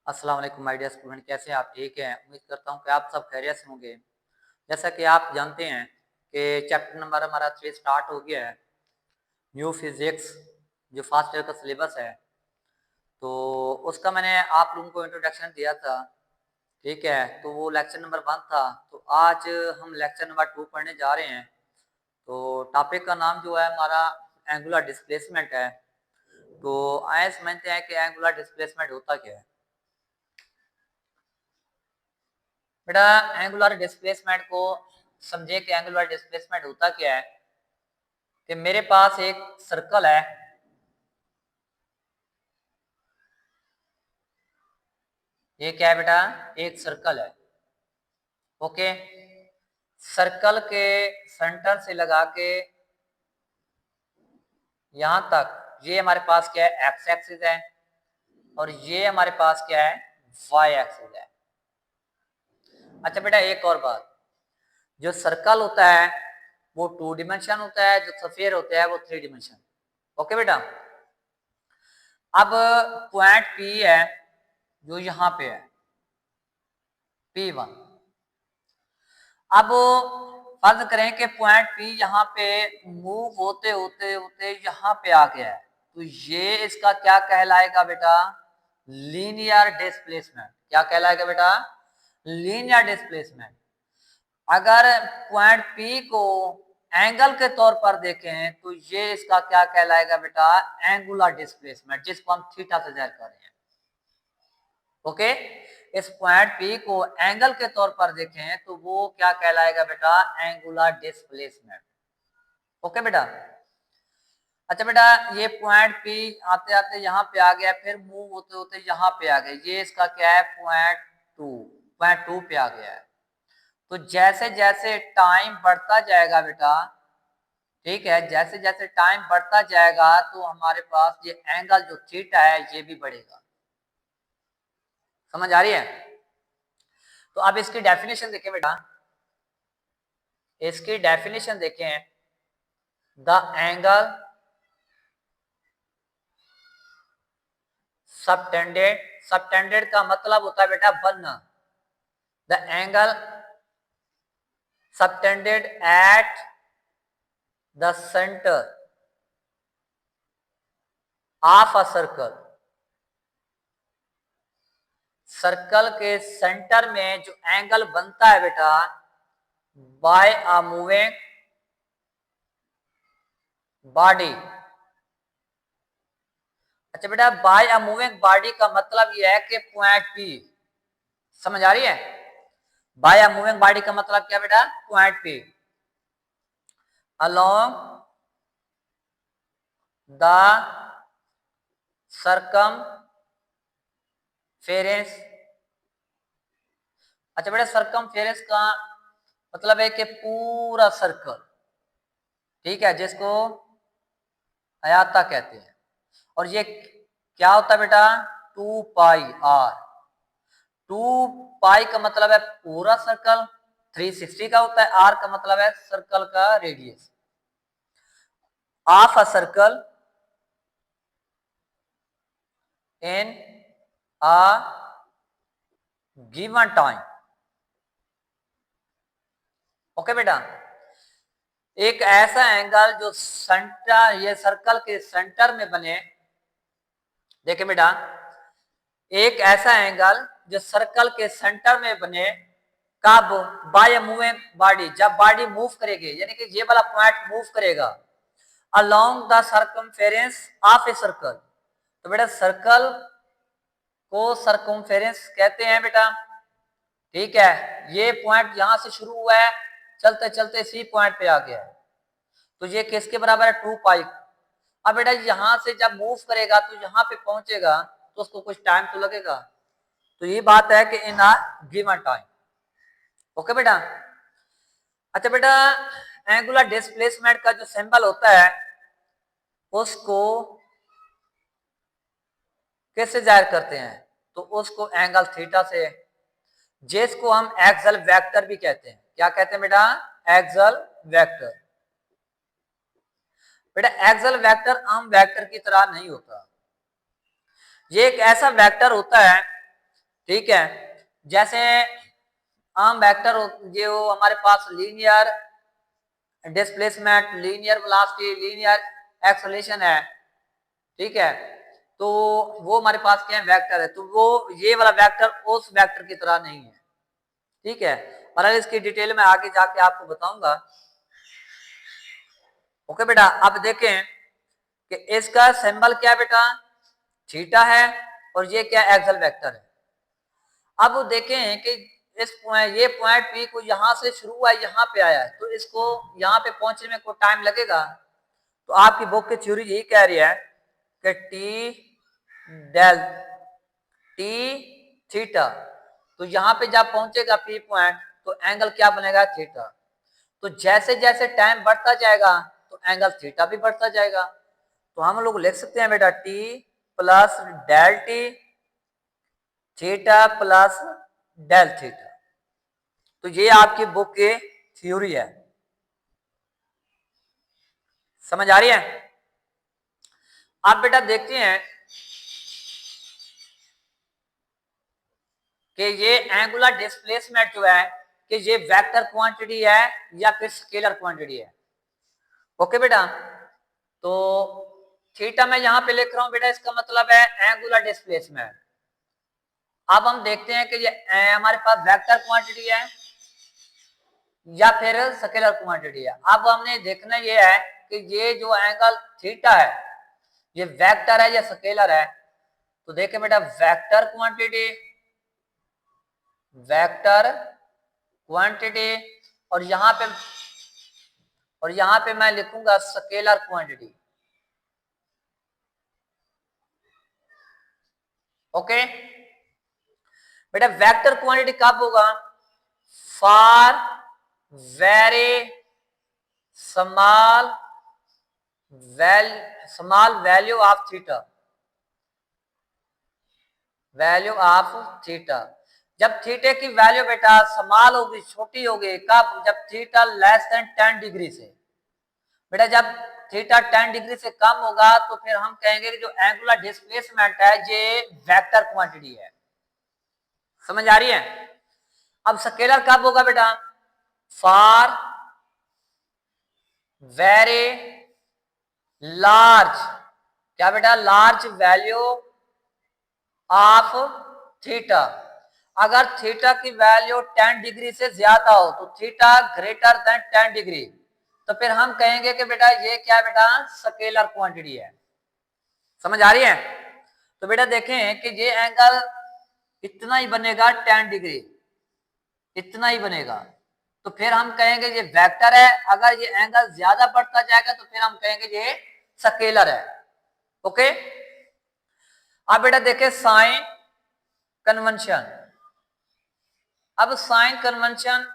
अस्सलाम वालेकुम my dear student, कैसे हैं आप? ठीक हैं? उम्मीद करता हूँ कि आप सब खैरियत से होंगे। जैसा कि आप जानते हैं कि चैप्टर नंबर हमारा 3 स्टार्ट हो गया है, न्यू फिजिक्स, जो फर्स्ट ईयर का सिलेबस है। तो उसका मैंने आप लोगों को इंट्रोडक्शन दिया था, ठीक है? तो वो लेक्चर नंबर 1 था। तो आज हम लेक्चर नंबर 2 पढ़ने जा रहे हैं। तो टॉपिक का नाम जो है हमारा एंगुलर डिस्प्लेसमेंट है। तो आइए समझते हैं कि एंगुलर डिस्प्लेसमेंट होता क्या है। बेटा, एंगुलर डिस्प्लेसमेंट को समझे कि एंगुलर डिस्प्लेसमेंट होता क्या है। कि मेरे पास एक सर्कल है, ये क्या है बेटा? एक सर्कल है। ओके, सर्कल के सेंटर से लगा के यहां तक ये हमारे पास क्या है? एक्स एक्सिस है। और ये हमारे पास क्या है? वाई एक्सिस है। अच्छा बेटा, एक और बात, जो सर्कल होता है वो 2 डिमेंशन होता है, जो स्फीयर होता है वो 3 डिमेंशन। ओके बेटा, अब पॉइंट पी है जो यहां पे है, P1। अब फर्ज करें कि पॉइंट पी यहाँ पे मूव होते होते होते यहाँ पे आ गया है, तो ये इसका क्या कहलाएगा बेटा? Linear displacement. क्या कहलाएगा बेटा? Linear displacement. अगर पॉइंट पी को एंगल के तौर पर देखें तो ये इसका क्या कहलाएगा बेटा? एंगुलर डिस्प्लेसमेंट, जिसको हम थीटा से जाहिर कर रहे हैं। ओके, इस पॉइंट पी को एंगल के तौर पर देखें तो वो क्या कहलाएगा बेटा? Angular displacement. ओके बेटा। अच्छा बेटा, ये पॉइंट पी आते आते यहाँ पे आ गया, फिर मूव होते होते यहाँ पे आ गया, ये इसका क्या है? पॉइंट टू पे आ गया है। तो जैसे जैसे टाइम बढ़ता जाएगा बेटा, ठीक है, जैसे जैसे टाइम बढ़ता जाएगा तो हमारे पास ये एंगल जो थीटा है ये भी बढ़ेगा। समझ आ रही है? तो अब इसकी डेफिनेशन देखें बेटा, इसकी डेफिनेशन देखें। द एंगल सबटेंडेड, सबटेंडेड का मतलब होता है बेटा बनना। The angle subtended at the centre of a circle, circle के सेंटर में जो एंगल बनता है बेटा, बाय अ मूविंग बॉडी। अच्छा बेटा, बाय अ मूविंग बॉडी का मतलब यह है कि पॉइंट पी, समझ आ रही है? बाय अ मूविंग बॉडी का मतलब क्या बेटा? Point P along the circumference. अच्छा बेटा, सरकमफेरेंस का मतलब है कि पूरा सर्कल, ठीक है, जिसको अयाता कहते हैं। और ये क्या होता है बेटा? 2πr। 2π का मतलब है पूरा सर्कल, 360 का होता है, r का मतलब है सर्कल का radius of a circle in a given time. Okay बेटा, एक ऐसा एंगल जो सेंटर, ये सर्कल के सेंटर में बने। देखिए बेटा, एक ऐसा एंगल जो सर्कल के सेंटर में बने, कब? बाय मूविंग बॉडी, जब बॉडी मूव करेगी, यानी कि ये वाला पॉइंट मूव करेगा along the circumference of a circle. तो बेटा, सर्कल को सर्कमफेरेंस कहते हैं बेटा, ठीक है। ये पॉइंट यहां से शुरू हुआ है, चलते चलते इसी पॉइंट पे आ गया है, तो ये किसके बराबर है? 2π। अब बेटा, यहां से जब मूव करेगा तो यहाँ पे पहुंचेगा तो उसको कुछ टाइम तो लगेगा। तो ये बात है कि इन अ गिवन टाइम। ओके बेटा। अच्छा बेटा, एंगुलर डिस्प्लेसमेंट का जो सिंबल होता है उसको कैसे जाहिर करते हैं? तो उसको एंगल थीटा से, जिसको हम एक्सल वेक्टर भी कहते हैं। क्या कहते हैं बेटा? Axial vector. बेटा, एक्सल वेक्टर आम वेक्टर की तरह नहीं होता, ये एक ऐसा वेक्टर होता है ठीक है। जैसे आम वेक्टर जो हमारे पास linear displacement, linear velocity, linear acceleration है, ठीक है, तो वो हमारे पास क्या है, वेक्टर है। तो वो ये वाला वेक्टर उस वेक्टर की तरह नहीं है, ठीक है। और इसकी डिटेल में आगे जाके आपको बताऊंगा। ओके बेटा, अब देखें कि इसका सिंबल क्या बेटा, थीटा है, और ये क्या एक्सल वेक्टर है। अब देखें कि ये पॉइंट पी को यहां से शुरू हुआ, यहाँ पे आया है, तो इसको यहाँ पे पहुंचने में कोई टाइम लगेगा। तो आपकी बुक की थ्योरी यही कह रही है कि टी डेल टी थीटा, तो यहाँ पे जब पहुंचेगा पी पॉइंट तो एंगल क्या बनेगा, थीटा। तो जैसे जैसे टाइम बढ़ता जाएगा तो एंगल थीटा भी बढ़ता जाएगा। तो हम लोग लिख सकते हैं बेटा T plus del T theta plus del theta. तो ये आपकी बुक की थ्योरी है, समझ आ रही है। आप बेटा देखते हैं कि ये एंगुलर डिस्प्लेसमेंट जो है कि ये वेक्टर क्वांटिटी है या फिर स्केलर क्वांटिटी है। ओके बेटा, तो थीटा मैं यहां पे लिख रहा हूं बेटा, इसका मतलब है एंगुलर डिस्प्लेसमेंट। अब हम देखते हैं कि ये हमारे पास वेक्टर क्वांटिटी है या फिर स्केलर क्वांटिटी है। अब हमने देखना ये है कि ये जो एंगल थीटा है ये वेक्टर है या स्केलर है। तो देखें बेटा, वेक्टर क्वांटिटी, वेक्टर क्वांटिटी, और यहां पे मैं लिखूंगा स्केलर क्वांटिटी। ओके बेटा, वेक्टर क्वांटिटी कब होगा, for very small value of theta, value of theta. जब थीटे की वैल्यू बेटा स्मॉल होगी, छोटी होगी, कब, जब थीटा लेस देन 10 डिग्री से। बेटा जब थीटा 10 डिग्री से कम होगा तो फिर हम कहेंगे कि जो एंगुलर डिस्प्लेसमेंट है ये वेक्टर क्वांटिटी है, समझ आ रही है। अब स्केलर कब होगा बेटा, फॉर वेरी लार्ज, क्या बेटा, लार्ज वैल्यू ऑफ थीटा। अगर थीटा की वैल्यू 10 डिग्री से ज्यादा हो तो थीटा ग्रेटर देन 10 डिग्री, तो फिर हम कहेंगे कि बेटा ये क्या बेटा, स्केलर क्वांटिटी है, समझ आ रही है। तो बेटा देखें कि ये एंगल इतना ही बनेगा 10 डिग्री, इतना ही बनेगा, तो फिर हम कहेंगे ये वेक्टर है। अगर ये एंगल ज्यादा बढ़ता जाएगा तो फिर हम कहेंगे ये स्केलर है। ओके, अब बेटा देखें साइन कन्वेंशन। अब साइन कन्वेंशन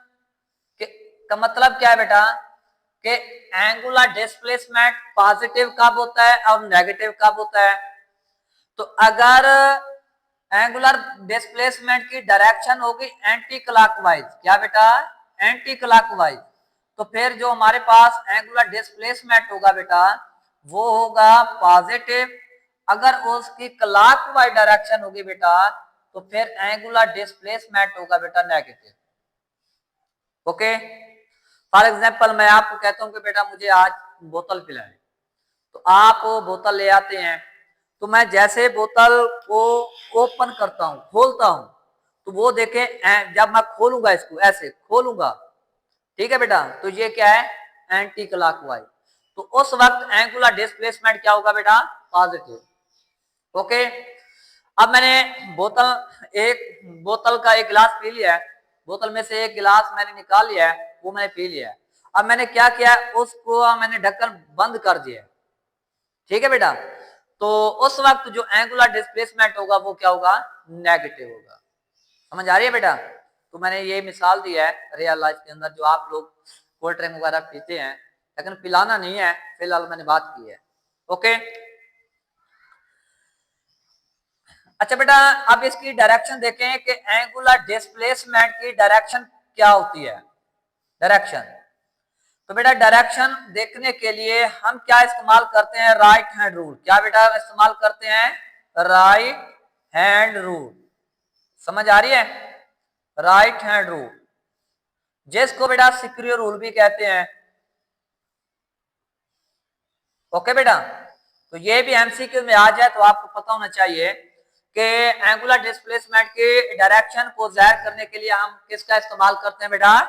का मतलब क्या है बेटा, कि एंगुलर डिस्प्लेसमेंट पॉजिटिव कब होता है और नेगेटिव कब होता है। तो अगर एंगुलर डिस्प्लेसमेंट की डायरेक्शन होगी एंटी क्लॉकवाइज, क्या बेटा, एंटी क्लॉकवाइज, तो फिर जो हमारे पास एंगुलर डिस्प्लेसमेंट होगा बेटा वो होगा पॉजिटिव। अगर उसकी क्लॉकवाइज डायरेक्शन होगी बेटा तो फिर एंगुलर डिस्प्लेसमेंट होगा बेटा नेगेटिव। ओके, फॉर एग्जाम्पल मैं आपको कहता हूं कि बेटा मुझे आज बोतल पिलाएं, तो आप वो बोतल ले आते हैं, तो मैं जैसे बोतल को ओपन करता हूं, खोलता हूं, तो वो देखें जब मैं खोलूंगा, इसको ऐसे खोलूंगा, ठीक है बेटा, तो ये क्या है, एंटी क्लॉकवाइज। तो उस वक्त एंगुलर डिस्प्लेसमेंट क्या होगा बेटा, पॉजिटिव। ओके, अब मैंने बोतल का एक गिलास पी लिया है, बोतल में से एक गिलास मैंने निकाल लिया है, वो मैंने पी लिया है। अब मैंने क्या किया, उसको मैंने ढक्कन बंद कर दिया, ठीक है बेटा। तो उस वक्त जो एंगुलर डिस्प्लेसमेंट होगा वो क्या होगा, नेगेटिव होगा, समझ आ रही है बेटा। तो मैंने ये मिसाल दी है रियल लाइफ के अंदर, जो आप लोग कोल्ड ड्रिंक वगैरह पीते हैं, लेकिन पिलाना नहीं है, फिलहाल मैंने बात की है। ओके, अच्छा बेटा, अब इसकी डायरेक्शन देखें कि एंगुलर डिस्प्लेसमेंट की डायरेक्शन क्या होती है, डायरेक्शन। तो बेटा डायरेक्शन देखने के लिए हम क्या इस्तेमाल करते हैं, राइट हैंड रूल। क्या बेटा इस्तेमाल करते हैं, राइट हैंड रूल, समझ आ रही है? राइट हैंड रूल, जिसको बेटा सिक्योर रूल भी कहते हैं। ओके बेटा, तो ये भी एमसीक्यू में आ जाए तो आपको पता होना चाहिए कि एंगुलर डिस्प्लेसमेंट के डायरेक्शन को जाहिर करने के लिए हम किसका इस्तेमाल करते हैं बेटा?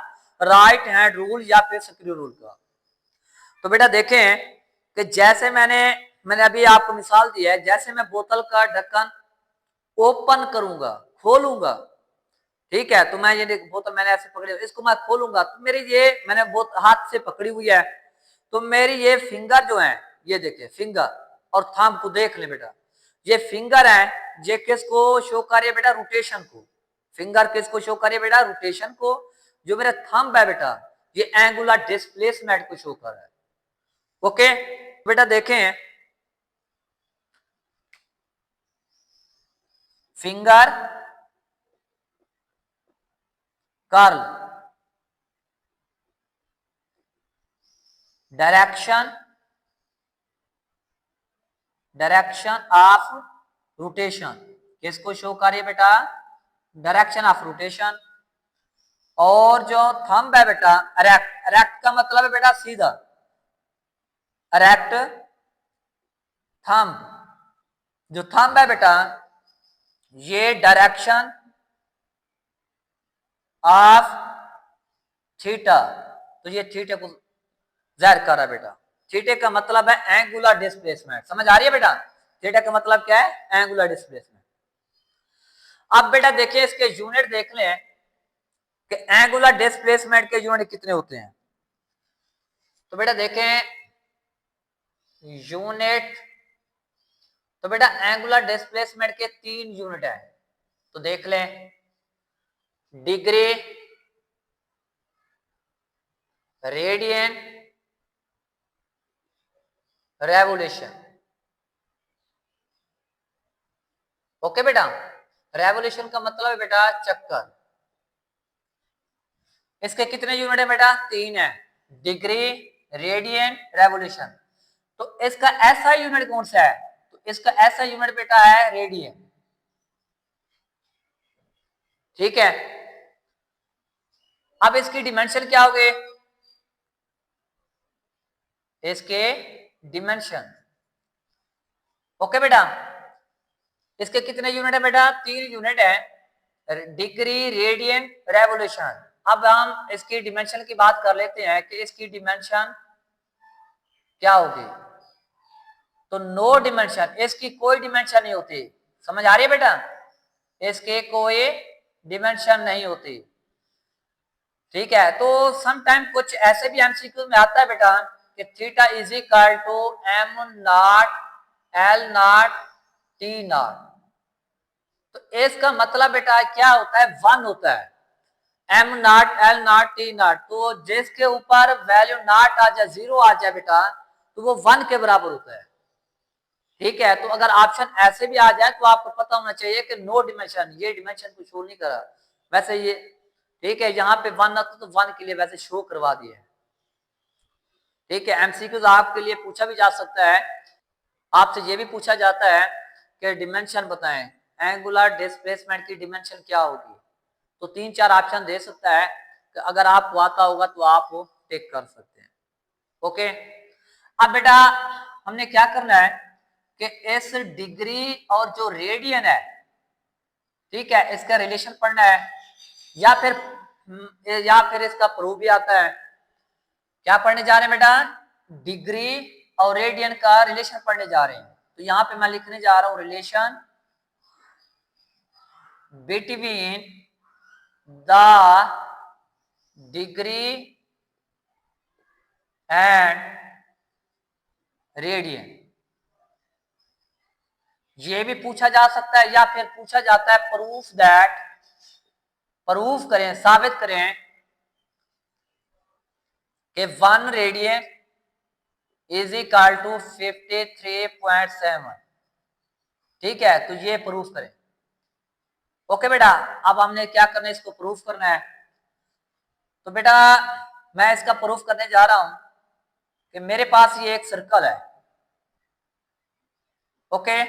राइट हैंड रूल या फिर सिक्योर रूल का। तो बेटा देखें कि जैसे मैंने अभी आपको मिसाल दी है, जैसे मैं बोतल का ढक्कन ओपन करूंगा, खोलूंगा, ठीक है, तो मैं ये बोतल मैंने ऐसे पकड़ी, इसको मैं खोलूंगा तो मेरी ये मैंने हाथ से पकड़ी हुई है, तो मेरी ये फिंगर जो है, ये देखिए फिंगर और थंब को देख ले बेटा, ये फिंगर है, ये किसको शो कर रही है बेटा? रोटेशन को। फिंगर किसको शो कर रही है बेटा? रोटेशन को। जो मेरा थंब है बेटा, ये एंगुलर डिस्प्लेसमेंट को शो कर रहा है। ओके बेटा देखें, finger curl, direction of rotation, किसको शो कर रही है बेटा? Direction of rotation. और जो थंब है बेटा, अरेक्ट, अरेक्ट का मतलब है बेटा सीधा, अरेक्ट थंब, जो थंब है बेटा ये डायरेक्शन ऑफ थीटा, तो ये थीटा को जाहिर कर रहा है बेटा। थीटे का मतलब है एंगुलर डिस्प्लेसमेंट, समझ आ रही है बेटा? थीटा का मतलब क्या है? Angular displacement. अब बेटा देखिए इसके यूनिट देख लें कि एंगुलर डिस्प्लेसमेंट के यूनिट कितने होते हैं। तो बेटा देखें यूनिट, तो बेटा एंगुलर डिस्प्लेसमेंट के 3 यूनिट है, तो देख लें, डिग्री, रेडियन, रेवोल्यूशन। ओके बेटा, रेवोल्यूशन का मतलब है बेटा चक्कर। इसके कितने यूनिट है बेटा? 3 है, डिग्री, रेडियन, रेवोल्यूशन। तो इसका ऐसा यूनिट कौन सा है? तो इसका ऐसा यूनिट बेटा है रेडियन, ठीक है। अब इसकी डिमेंशन क्या हो गए? इसके डिमेंशन, ओके बेटा, इसके कितने यूनिट है बेटा? 3 यूनिट है, डिग्री, रेडियन, रेवोल्यूशन। अब हम इसकी डिमेंशन की बात कर लेते हैं कि इसकी डिमेंशन क्या होगी। तो नो डिमेंशन, इसकी कोई डिमेंशन नहीं होती, समझ आ रही है बेटा? इसके कोई डिमेंशन नहीं होती, ठीक है। तो समटाइम कुछ ऐसे भी एमसीक्यू में आता है बेटा कि theta is equal to M naught L naught T naught, तो इसका मतलब बेटा क्या होता है? 1 होता है, M naught L naught T naught, तो जिसके ऊपर वैल्यू नॉट आ जाए, 0 आ जाए बेटा, तो वो 1 के बराबर होता है, ठीक है। तो अगर ऑप्शन ऐसे भी आ जाए तो आपको पता होना चाहिए कि नो डिमेंशन, ये डिमेंशन को शो नहीं करा, वैसे ये ठीक है, यहाँ पे 1 आता तो 1 के लिए वैसे शो करवा दिया है, ठीक है। एमसीक्यूज आपके लिए पूछा भी जा सकता है, आपसे ये भी पूछा जाता है कि डिमेंशन बताएं, एंगुलर डिस्प्लेसमेंट की डिमेंशन क्या होगी, तो 3-4 ऑप्शन दे सकता है, कि अगर आपको आता होगा तो आप वो टिक कर सकते हैं। ओके, अब बेटा हमने क्या करना है कि इस डिग्री और जो रेडियन है, ठीक है, इसका रिलेशन पढ़ना है, या फिर इसका प्रूफ भी आता है। क्या पढ़ने जा रहे हैं बेटा? डिग्री और रेडियन का रिलेशन पढ़ने जा रहे हैं। तो यहां पे मैं लिखने जा रहा हूं relation between the degree and radian. ये भी पूछा जा सकता है, या फिर पूछा जाता है प्रूफ दैट, प्रूफ करें, साबित करें कि 1 रेडियन इज इक्वल टू 53.7, ठीक है, तो ये प्रूफ करें। ओके बेटा, अब हमने क्या करना है? इसको प्रूफ करना है। तो बेटा मैं इसका प्रूफ करने जा रहा हूं कि मेरे पास ये एक सर्कल है, ओके,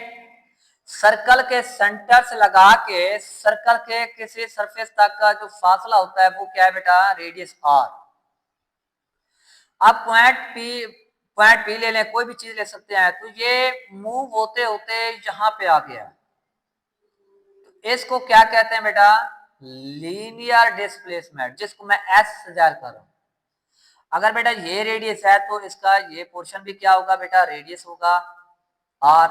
सर्कल के सेंटर से लगा के सर्कल के किसी सरफेस तक का जो फासला होता है वो क्या है बेटा, रेडियस आर। अब पॉइंट पी ले लें, कोई भी चीज ले सकते हैं, तो ये मूव होते होते यहां पे आ गया, तो इसको क्या कहते हैं बेटा, लीनियर डिस्प्लेसमेंट, जिसको मैं एस से जाहिर कर रहा हूं। अगर बेटा ये रेडियस है तो इसका ये पोर्शन भी क्या होगा बेटा, रेडियस होगा आर,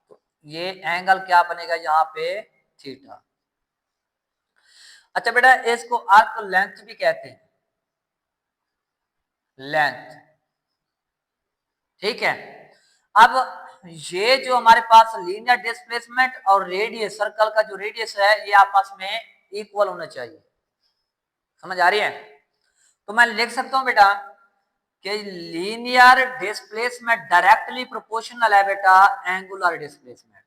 तो ये एंगल क्या बनेगा यहाँ पे, थीटा। अच्छा बेटा इसको आर्क लेंथ भी कहते हैं, लेंथ, ठीक है। अब ये जो हमारे पास लीनियर डिस्प्लेसमेंट और रेडियस, सर्कल का जो रेडियस है ये आपस में इक्वल होना चाहिए, समझ आ रही है। तो मैं लिख सकता हूं बेटा कि लीनियर डिस्प्लेसमेंट डायरेक्टली प्रोपोर्शनल है बेटा एंगुलर डिस्प्लेसमेंट।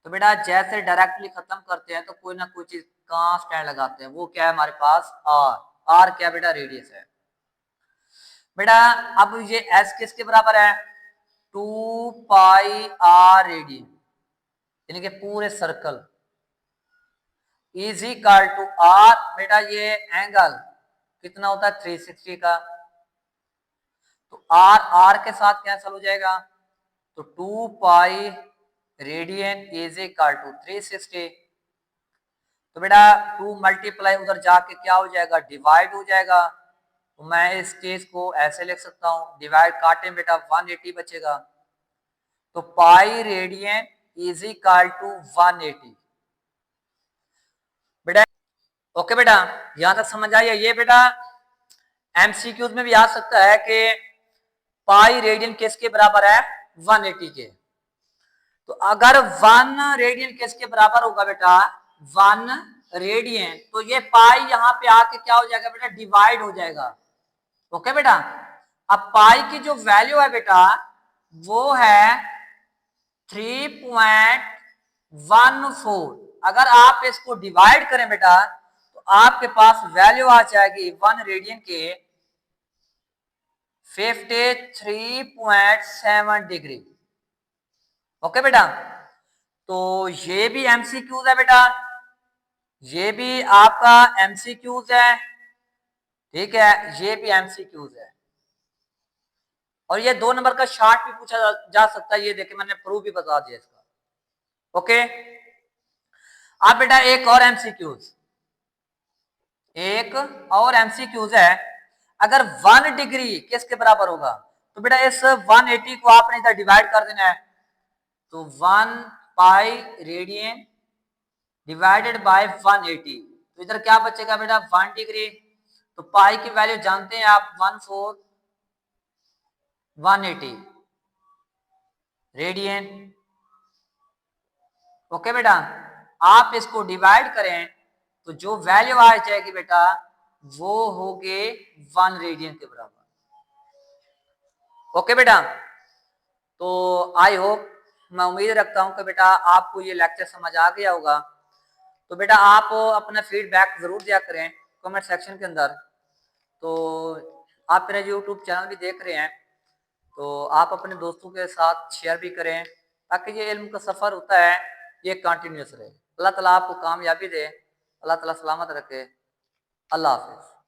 तो बेटा जैसे डायरेक्टली खत्म करते हैं तो कोई ना कोई चीज कांस्टेंट लगाते हैं, वो क्या है हमारे पास, आर। आर क्या बेटा, रेडियस है बेटा। अब ये एस किसके बराबर है, 2 पाई आर रेडियन, यानी कि पूरे circle is equal to R. बेटा ये एंगल कितना होता है, 360 का, तो आर आर के साथ कैंसिल हो जाएगा, तो 2 pi radian is equal to 360। तो बेटा 2 मल्टीप्लाई उधर जाके क्या हो जाएगा, डिवाइड हो जाएगा, तो मैं इस चीज को ऐसे लिख सकता हूं, डिवाइड काटे बेटा 180 बचेगा, तो pi radian is equal to 180। बेटा ओके बेटा, यहां तक समझ आइए। ये बेटा एमसीक्यूज में भी आ सकता है कि पाई रेडियन किसके बराबर है, 180 के। तो अगर 1 रेडियन किसके बराबर होगा बेटा, 1 रेडियन, तो ये पाई यहां पे आके क्या हो जाएगा बेटा, डिवाइड हो जाएगा। ओके बेटा, अब पाई की जो वैल्यू है बेटा वो है 3.14। अगर आप इसको डिवाइड करें बेटा तो आपके पास वैल्यू आ जाएगी 1 रेडियन के 53.7 डिग्री। ओके बेटा, तो ये भी एमसीक्यूज है बेटा, ये भी आपका एमसीक्यूज है, ठीक है, ये भी एमसीक्यूज है। और ये 2 नंबर का शॉर्ट भी पूछा जा सकता है, ये देखिए मैंने प्रूफ भी बता दिया इसका। ओके, अब बेटा एक और एमसीक्यूज, एक और एमसीक्यूज है, अगर 1 डिग्री किसके बराबर होगा, तो बेटा इस 180 को आपने इधर डिवाइड कर देना है, तो 1 पाई रेडियन डिवाइडेड बाय 180, तो इधर क्या बचेगा बेटा, 1 डिग्री। तो पाई की वैल्यू जानते हैं आप, 180 रेडियन। ओके बेटा, आप इसको डिवाइड करें तो जो वैल्यू आ जाएगी बेटा वो होगी 1 रेडियन के बराबर। ओके बेटा, तो आई होप, मैं उम्मीद रखता हूं कि बेटा आपको ये लेक्चर समझ आ गया होगा। तो बेटा आप अपना फीडबैक जरूर दिया करें कमेंट सेक्शन के अंदर। तो आप मेरा यूट्यूब चैनल भी देख रहे हैं तो आप अपने दोस्तों के साथ शेयर भी करें, ताकि ये इल्म का सफ़र होता है ये कंटिन्यूस रहे। अल्लाह ताला आपको कामयाबी दे, अल्लाह ताला सलामत रखे। अल्लाह हाफिज़।